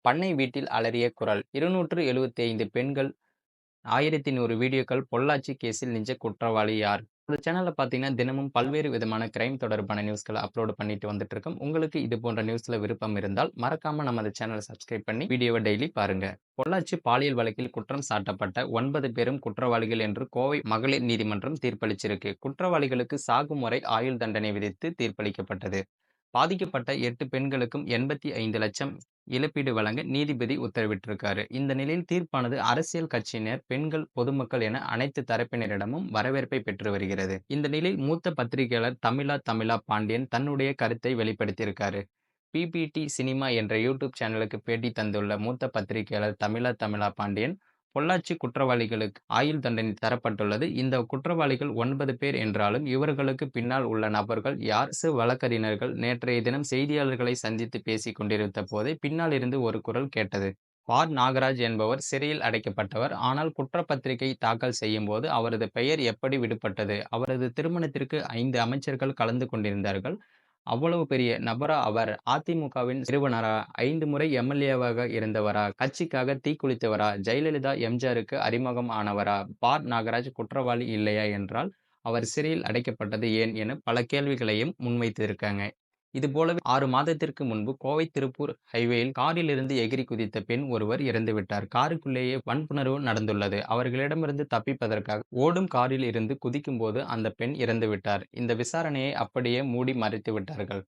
பண்ணை வீட்டில் அலறிய குரல் 275 பெண்கள் 1100 வீடியோக்கள் பொள்ளாச்சி கேஸில் நிஜ குற்றவாளி யார்? இந்த சேனல்ல பார்த்தீங்கன்னா, தினமும் பல்வேறு விதமான கிரைம் தொடர்பான நியூஸ்கள அப்லோட் பண்ணிட்டு வந்துட்டு இருக்கோம். உங்களுக்கு இது போன்ற நியூஸ்ல விருப்பம் இருந்தால், மறக்காம நம்ம சேனல சப்ஸ்கிரைப் பண்ணி வீடியோவ டெய்லி பாருங்க. பொள்ளாச்சி பாலியல் வழக்கில் குற்றம் சாட்டப்பட்ட 9 பேரும் குற்றவாளிகள் என்று கோவை மகளிர் நீதிமன்றம் தீர்ப்பளிச்சிருக்கு. குற்றவாளிகளுக்கு சாகும் வரை ஆயுள் தண்டனை விதித்து தீர்ப்பளிக்கப்பட்டது. பாதிக்கப்பட்ட 8 பெண்களுக்கும் 85 லட்சம் இழப்பீடு வழங்க நீதிபதி உத்தரவிட்டிருக்காரு. இந்த நிலையில் தீர்ப்பானது அரசியல் கட்சியினர், பெண்கள், பொதுமக்கள் என அனைத்து தரப்பினரிடமும் வரவேற்பை பெற்று வருகிறது. இந்த நிலையில் மூத்த பத்திரிகையாளர் தமிழா பாண்டியன் தன்னுடைய கருத்தை வெளிப்படுத்தியிருக்காரு. பிபிடி சினிமா என்ற யூடியூப் சேனலுக்கு பேட்டி தந்துள்ள மூத்த பத்திரிகையாளர் தமிழா பாண்டியன், பொள்ளாச்சி குற்றவாளிகளுக்கு ஆயுள் தண்டனை தரப்பட்டுள்ளது. இந்த குற்றவாளிகள் 9 பேர் என்றாலும் இவர்களுக்கு பின்னால் உள்ள நபர்கள் யார்? வழக்கறிஞர்கள் நேற்றைய தினம் செய்தியாளர்களை சந்தித்து பேசிக் கொண்டிருந்த போதே பின்னால் இருந்து ஒரு குரல் கேட்டது. நாகராஜ் என்பவர் சிறையில் அடைக்கப்பட்டவர். ஆனால் குற்றப்பத்திரிகை தாக்கல் செய்யும் போது அவரது பெயர் எப்படி விடுபட்டது? அவரது திருமணத்திற்கு 5 அமைச்சர்கள் கலந்து கொண்டிருந்தார்கள். அவ்வளவு பெரிய நபரா அவர்? அதிமுகவின் நிறுவனரா? 5 முறை எம்எல்ஏவாக இருந்தவரா? கட்சிக்காக தீக்குளித்தவரா? ஜெயலலிதா, எம்ஜிஆருக்கு அறிமுகம் ஆனவரா? நாகராஜ் குற்றவாளி இல்லையா என்றால் அவர் சிறையில் அடைக்கப்பட்டது ஏன் என பல கேள்விகளையும் முன்வைத்திருக்காங்க. இது போலவே 6 மாதத்திற்கு முன்பு கோவை திருப்பூர் ஹைவேயில் காரில் இருந்து எகிறி குதித்த பெண் ஒருவர் இறந்துவிட்டார். காருக்குள்ளேயே வன்புணர்வு நடந்துள்ளது. அவர்களிடமிருந்து தப்பிப்பதற்காக ஓடும் காரில் இருந்து குதிக்கும் போது அந்த பெண் இறந்துவிட்டார். இந்த விசாரணையை அப்படியே மூடி மறைத்து விட்டார்கள்.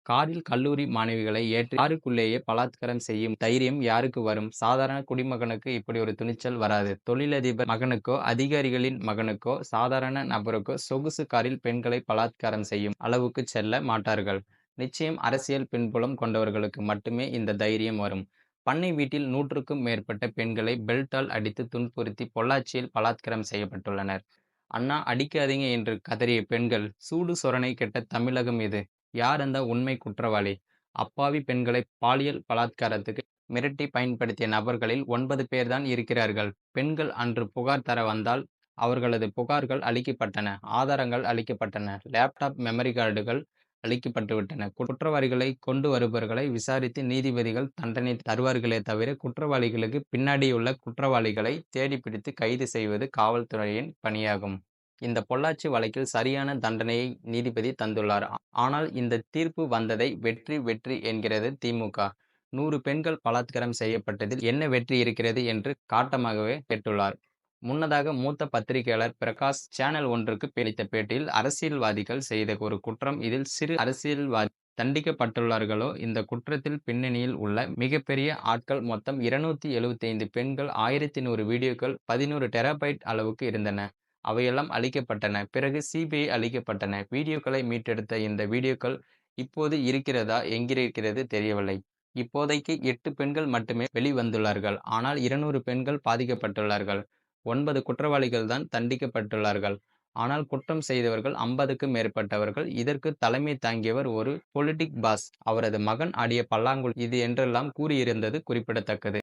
காரில் கல்லூரி மாணவிகளை ஏற்றி காருக்குள்ளேயே பலாத்காரம் செய்யும் தைரியம் யாருக்கு வரும்? சாதாரண குடிமகனுக்கு இப்படி ஒரு துணிச்சல் வராது. தொழிலதிபர் மகனுக்கோ, அதிகாரிகளின் மகனுக்கோ, சாதாரண நபருக்கோ சொகுசு காரில் பெண்களை பலாத்காரம் செய்யும் அளவுக்கு செல்ல மாட்டார்கள். நிச்சயம் அரசியல் பின்புலம் கொண்டவர்களுக்கு மட்டுமே இந்த தைரியம் வரும். பண்ணை வீட்டில் 100க்கும் மேற்பட்ட பெண்களை பெல்ட்டால் அடித்து துன்புறுத்தி பொள்ளாச்சியில் பலாத்காரம் செய்யப்பட்டுள்ளனர். அண்ணா அடிக்காதீங்க என்று கதறிய பெண்கள். சூடு சொரணை கெட்ட தமிழகம் இது. யார் அந்த உண்மை குற்றவாளி? அப்பாவி பெண்களை பாலியல் பலாத்காரத்துக்கு மிரட்டி பயன்படுத்திய நபர்களில் 9 பேர் தான் இருக்கிறார்கள். பெண்கள் அன்று புகார் தர வந்தால் அவர்களது புகார்கள் அளிக்கப்பட்டன. ஆதாரங்கள் அளிக்கப்பட்டன. லேப்டாப், மெமரி கார்டுகள் அளிக்கப்பட்டுவிட்டன. குற்றவாளிகளை கொண்டு வருபவர்களை விசாரித்து நீதிபதிகள் தண்டனை தருவார்களே தவிர, குற்றவாளிகளுக்கு பின்னாடியுள்ள குற்றவாளிகளை தேடிப்பிடித்து கைது செய்வது காவல்துறையின் பணியாகும். இந்த பொள்ளாச்சி வழக்கில் சரியான தண்டனையை நீதிபதி தந்துள்ளார். ஆனால் இந்த தீர்ப்பு வந்ததை வெற்றி என்கிறது திமுக. 100 பெண்கள் பலாத்காரம் செய்யப்பட்டதில் என்ன வெற்றி இருக்கிறது என்று காட்டமாகவே கேட்டுள்ளார். முன்னதாக மூத்த பத்திரிகையாளர் பிரகாஷ் சேனல் ஒன்றுக்கு அளித்த பேட்டியில், அரசியல்வாதிகள் செய்த ஒரு குற்றம், இதில் சிறு அரசியல்வாதி தண்டிக்கப்பட்டுள்ளார்களோ? இந்த குற்றத்தில் பின்னணியில் உள்ள மிகப்பெரிய ஆட்கள் மொத்தம் 275 பெண்கள், 1100 வீடியோக்கள், 11 டெராபைட் அளவுக்கு இருந்தன. அவையெல்லாம் அழிக்கப்பட்டன. பிறகு சிபிஐ அளிக்கப்பட்டன. வீடியோக்களை மீட்டெடுத்த இந்த வீடியோக்கள் இப்போது இருக்கிறதா? எங்கிருக்கிறது தெரியவில்லை. இப்போதைக்கு 8 பெண்கள் மட்டுமே வெளிவந்துள்ளார்கள். ஆனால் 200 பெண்கள் பாதிக்கப்பட்டுள்ளார்கள். 9 குற்றவாளிகள் தான் தண்டிக்கப்பட்டுள்ளார்கள். ஆனால் குற்றம் செய்தவர்கள் 50க்கும் மேற்பட்டவர்கள். இதற்கு தலைமை தாங்கியவர் ஒரு பொலிட்டிக் பாஸ். அவரது மகன் ஆடிய பல்லாங்குழி இது என்றெல்லாம் கூறியிருந்தது குறிப்பிடத்தக்கது.